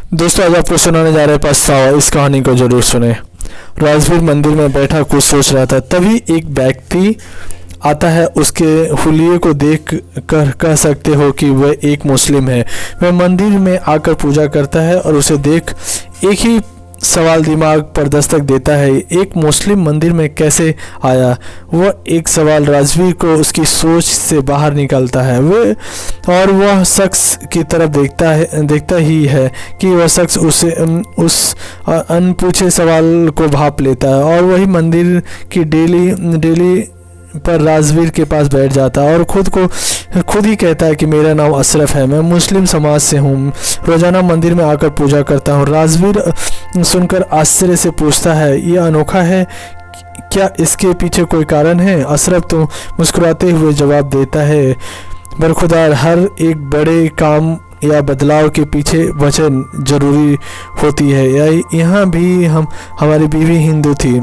दोस्तों, आज आपको सुनाने जा रहे पछतावा। इस कहानी को जरूर सुने। राजवीर मंदिर में बैठा कुछ सोच रहा था, तभी एक व्यक्ति आता है। उसके हुलिये को देख कर कह सकते हो कि वह एक मुस्लिम है। वह मंदिर में आकर पूजा करता है और उसे देख एक ही सवाल दिमाग पर दस्तक देता है, एक मुस्लिम मंदिर में कैसे आया। वह एक सवाल राजवीर को उसकी सोच से बाहर निकालता है। वह शख्स की तरफ देखता ही है कि वह शख्स उस अनपूछे सवाल को भाप लेता है और वही मंदिर की डेली पर राजवीर के पास बैठ जाता है और खुद ही कहता है कि मेरा नाम अशरफ है, मैं मुस्लिम समाज से हूँ, रोजाना मंदिर में आकर पूजा करता हूँ। राजवीर सुनकर आश्चर्य से पूछता है, यह अनोखा है, क्या इसके पीछे कोई कारण है? अशरफ तो मुस्कुराते हुए जवाब देता है, बरखुदार, हर एक बड़े काम या बदलाव के पीछे वजह जरूरी होती है। यहाँ भी हमारी बीवी हिंदू थी,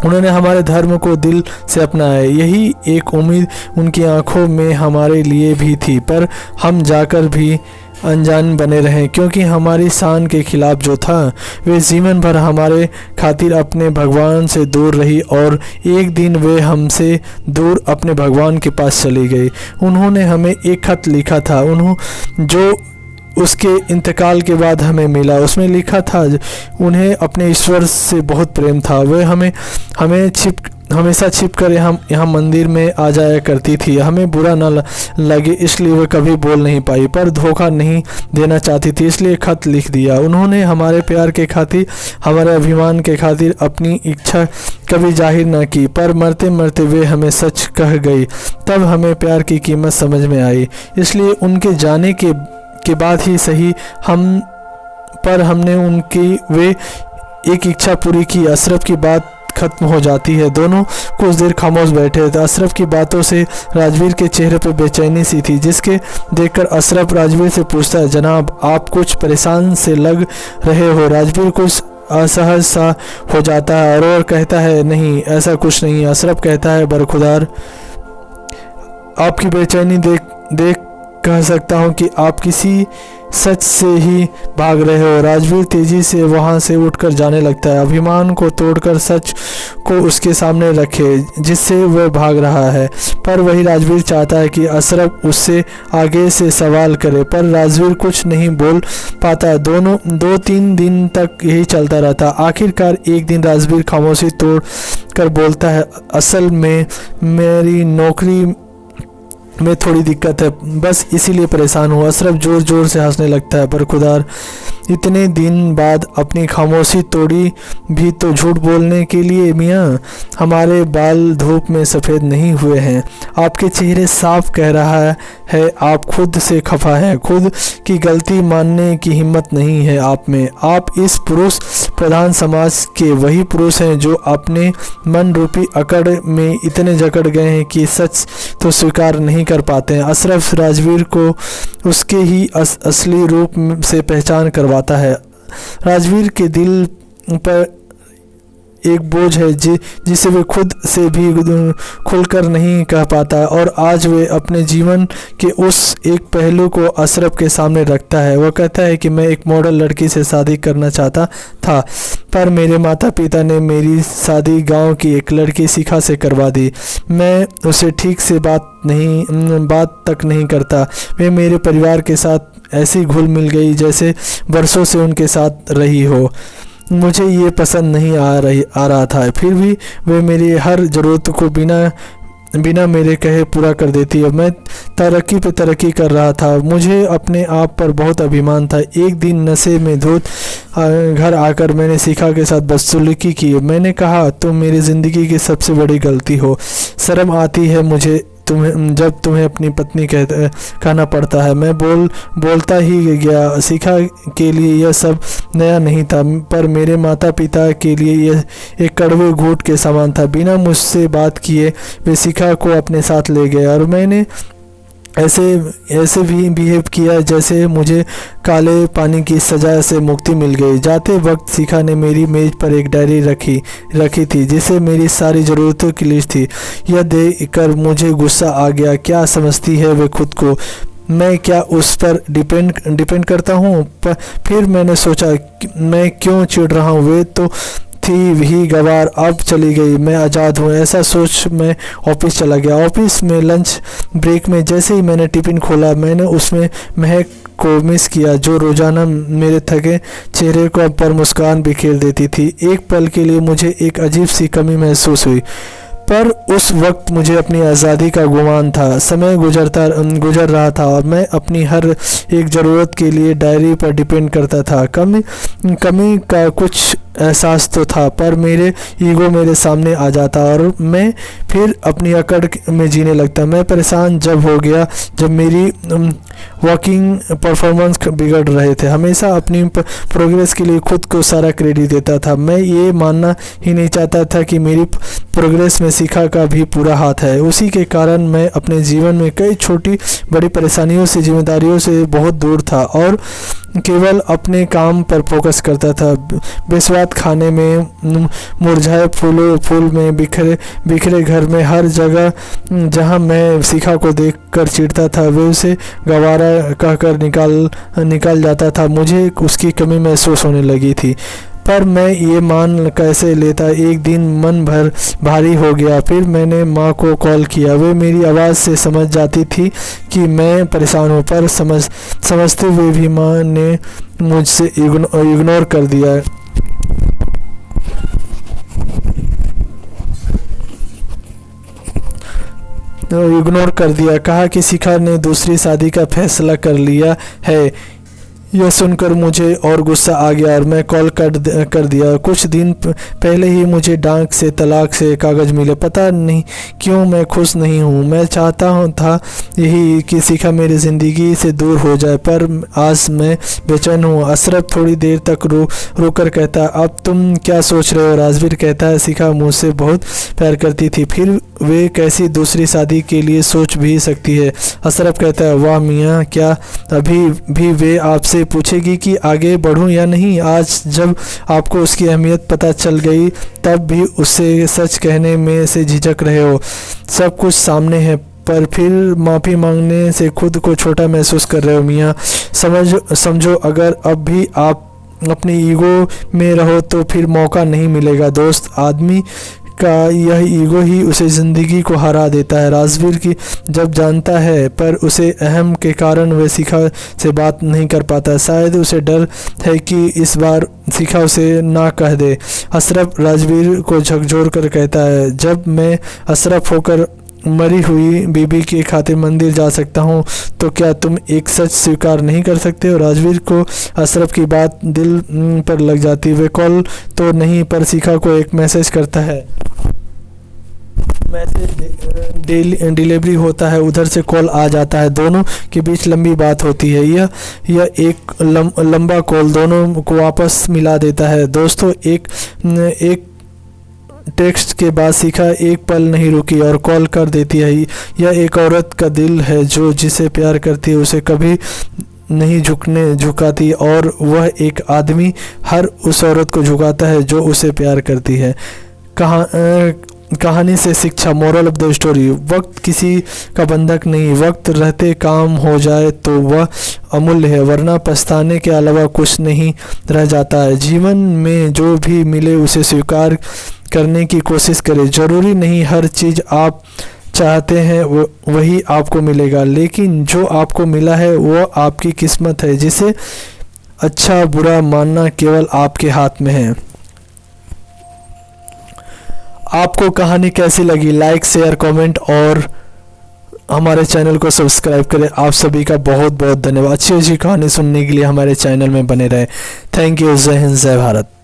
उन्होंने हमारे धर्म को दिल से अपनाया। यही एक उम्मीद उनकी आंखों में हमारे लिए भी थी, पर हम जाकर भी अनजान बने रहे, क्योंकि हमारी शान के खिलाफ जो था वे जीवन भर हमारे खातिर अपने भगवान से दूर रही और एक दिन वे हमसे दूर अपने भगवान के पास चली गई। उन्होंने हमें एक खत लिखा था, जो उसके इंतकाल के बाद हमें मिला। उसमें लिखा था उन्हें अपने ईश्वर से बहुत प्रेम था। वे हमेशा छिप कर यहाँ मंदिर में आ जाया करती थी। हमें बुरा न लगे इसलिए वे कभी बोल नहीं पाई, पर धोखा नहीं देना चाहती थी इसलिए खत लिख दिया। उन्होंने हमारे प्यार के खातिर, हमारे अभिमान के खातिर अपनी इच्छा कभी जाहिर न की, पर मरते मरते वे हमें सच कह गई। तब हमें प्यार की कीमत समझ में आई। इसलिए उनके जाने के बाद ही सही हमने उनकी वे एक इच्छा पूरी की। अशरफ की बात खत्म हो जाती है। दोनों कुछ देर खामोश बैठे थे। अशरफ की बातों से राजवीर के चेहरे पर बेचैनी सी थी, जिसके देखकर अशरफ राजवीर से पूछता है, जनाब, आप कुछ परेशान से लग रहे हो। राजवीर कुछ असहज सा हो जाता है और कहता है, नहीं, ऐसा कुछ नहीं। अशरफ कहता है, बरखुदार, आपकी बेचैनी देख कह सकता हूँ कि आप किसी सच से ही भाग रहे हो। राजवीर तेजी से वहाँ से उठकर जाने लगता है, अभिमान को तोड़कर सच को उसके सामने रखे जिससे वह भाग रहा है। पर वही राजवीर चाहता है कि अशरफ उससे आगे से सवाल करे, पर राजवीर कुछ नहीं बोल पाता। 2-3 दिन तक यही चलता रहता। आखिरकार एक दिन राजवीर खामोशी तोड़ कर बोलता है, असल में मेरी नौकरी में थोड़ी दिक्कत है, बस इसीलिए परेशान हूँ। अशरफ जोर जोर से हंसने लगता है, बरखुदार, इतने दिन बाद अपनी खामोशी तोड़ी भी तो झूठ बोलने के लिए। मियाँ, हमारे बाल धूप में सफ़ेद नहीं हुए हैं। आपके चेहरे साफ कह रहा है आप खुद से खफा हैं। खुद की गलती मानने की हिम्मत नहीं है आप में। आप इस पुरुष प्रधान समाज के वही पुरुष हैं जो अपने मन रूपी अकड़ में इतने जकड़ गए हैं कि सच तो स्वीकार नहीं कर पाते हैं। अशरफ राजवीर को उसके ही असली रूप से पहचान करवाता है। राजवीर के दिल पर एक बोझ है जिसे वे खुद से भी खुलकर नहीं कह पाता, और आज वे अपने जीवन के उस एक पहलू को अशरफ के सामने रखता है। वह कहता है कि मैं एक मॉडल लड़की से शादी करना चाहता था, पर मेरे माता पिता ने मेरी शादी गांव की एक लड़की शिखा से करवा दी। मैं उसे ठीक से बात तक नहीं करता। वे मेरे परिवार के साथ ऐसी घुल मिल गई जैसे वर्षों से उनके साथ रही हो। मुझे ये पसंद नहीं आ रहा था, फिर भी वे मेरी हर ज़रूरत को बिना मेरे कहे पूरा कर देती है। मैं तरक्की पे तरक्की कर रहा था। मुझे अपने आप पर बहुत अभिमान था। एक दिन नशे में धुत घर आकर मैंने शिखा के साथ बदसलूकी की। मैंने कहा, तुम मेरी ज़िंदगी की सबसे बड़ी गलती हो। शर्म आती है मुझे जब तुम्हें अपनी पत्नी कहना पड़ता है। मैं बोलता ही गया। शिखा के लिए यह सब नया नहीं था, पर मेरे माता पिता के लिए यह एक कड़वे घूंट के समान था। बिना मुझसे बात किए वे शिखा को अपने साथ ले गए और मैंने ऐसे भी बिहेव किया जैसे मुझे काले पानी की सजा से मुक्ति मिल गई। जाते वक्त शिखा ने मेरी मेज पर एक डायरी रखी थी जिसे मेरी सारी ज़रूरतों की लिस्ट थी। यह देखकर मुझे गुस्सा आ गया। क्या समझती है वे खुद को? मैं क्या उस पर डिपेंड करता हूँ? फिर मैंने सोचा मैं क्यों चिढ़ रहा हूँ, वे तो थी ही गवार, अब चली गई, मैं आज़ाद हूँ। ऐसा सोच मैं ऑफिस चला गया। ऑफिस में लंच ब्रेक में जैसे ही मैंने टिफ़िन खोला, मैंने उसमें महक को मिस किया, जो रोज़ाना मेरे थके चेहरे को पर मुस्कान बिखेर देती थी। एक पल के लिए मुझे एक अजीब सी कमी महसूस हुई, पर उस वक्त मुझे अपनी आज़ादी का गुमान था। समय गुजर रहा था और मैं अपनी हर एक ज़रूरत के लिए डायरी पर डिपेंड करता था। कमी का कुछ एहसास तो था, पर मेरे ईगो मेरे सामने आ जाता और मैं फिर अपनी अकड़ में जीने लगता। मैं परेशान जब हो गया जब मेरी वर्किंग परफॉर्मेंस बिगड़ रहे थे। हमेशा अपनी प्रोग्रेस के लिए खुद को सारा क्रेडिट देता था। मैं ये मानना ही नहीं चाहता था कि मेरी प्रोग्रेस में शिखा का भी पूरा हाथ है। उसी के कारण मैं अपने जीवन में कई छोटी बड़ी परेशानियों से, जिम्मेदारियों से बहुत दूर था और केवल अपने काम पर फोकस करता था। बेस्वाद खाने में, मुरझाए फूल में, बिखरे घर में, हर जगह जहां मैं शिखा को देखकर चिढ़ता था, वे उसे गवारा कहकर निकाल जाता था। मुझे उसकी कमी महसूस होने लगी थी, पर मैं ये मान कैसे लेता। एक दिन मन भर भारी हो गया। फिर मैंने माँ को कॉल किया। वे मेरी आवाज़ से समझ जाती थी कि मैं परेशान हूँ, पर समझते हुए भी माँ ने मुझसे इग्नोर कर दिया। कहा कि शिखा ने दूसरी शादी का फैसला कर लिया है। यह सुनकर मुझे और गुस्सा आ गया और मैं कॉल कर दिया। कुछ दिन पहले ही मुझे डाक से तलाक से कागज़ मिले। पता नहीं क्यों मैं खुश नहीं हूँ। मैं चाहता था यही कि शिखा मेरी ज़िंदगी से दूर हो जाए, पर आज मैं बेचैन हूँ। अशरफ थोड़ी देर तक रुक कर कहता, अब तुम क्या सोच रहे हो? राजवीर कहता है, शिखा मुझसे बहुत प्यार करती थी, फिर वे कैसी दूसरी शादी के लिए सोच भी सकती है? अशरफ कहता है, वाह मियाँ, क्या अभी भी वे आपसे पूछेगी कि आगे बढ़ूं या नहीं? आज जब आपको उसकी अहमियत पता चल गई, तब भी उससे सच कहने में से झिझक रहे हो। सब कुछ सामने है, पर फिर माफ़ी मांगने से खुद को छोटा महसूस कर रहे हो। मियाँ समझो, अगर अब भी आप अपनी ईगो में रहो तो फिर मौका नहीं मिलेगा। दोस्त, आदमी का यह ईगो ही उसे ज़िंदगी को हरा देता है। राजवीर की जब जानता है, पर उसे अहम के कारण वह शिखा से बात नहीं कर पाता। शायद उसे डर है कि इस बार शिखा उसे ना कह दे। अशरफ राजवीर को झकझोर कर कहता है, जब मैं अशरफ होकर मरी हुई बीबी के खातिर मंदिर जा सकता हूँ, तो क्या तुम एक सच स्वीकार नहीं कर सकते हो? राजवीर को अशरफ की बात दिल पर लग जाती। वे कॉल तो नहीं, पर शिखा को एक मैसेज करता है। मैसेज डिलीवरी होता है, उधर से कॉल आ जाता है। दोनों के बीच लंबी बात होती है। यह एक लंबा कॉल दोनों को वापस मिला देता है। दोस्तों, एक टेक्स्ट के बाद शिखा एक पल नहीं रुकी और कॉल कर देती है। यह एक औरत का दिल है जो जिसे प्यार करती है, उसे कभी नहीं झुकाती, और वह एक आदमी हर उस औरत को झुकाता है जो उसे प्यार करती है। कहानी से शिक्षा, मोरल ऑफ द स्टोरी, वक्त किसी का बंधक नहीं। वक्त रहते काम हो जाए तो वह अमूल्य है, वरना पछताने के अलावा कुछ नहीं रह जाता है। जीवन में जो भी मिले उसे स्वीकार करने की कोशिश करें। ज़रूरी नहीं हर चीज़ आप चाहते हैं वही आपको मिलेगा, लेकिन जो आपको मिला है वो आपकी किस्मत है, जिसे अच्छा बुरा मानना केवल आपके हाथ में है। आपको कहानी कैसी लगी? लाइक, शेयर, कमेंट और हमारे चैनल को सब्सक्राइब करें। आप सभी का बहुत बहुत धन्यवाद। अच्छी अच्छी कहानी सुनने के लिए हमारे चैनल में बने रहे। Thank you. जय हिंद, जय भारत।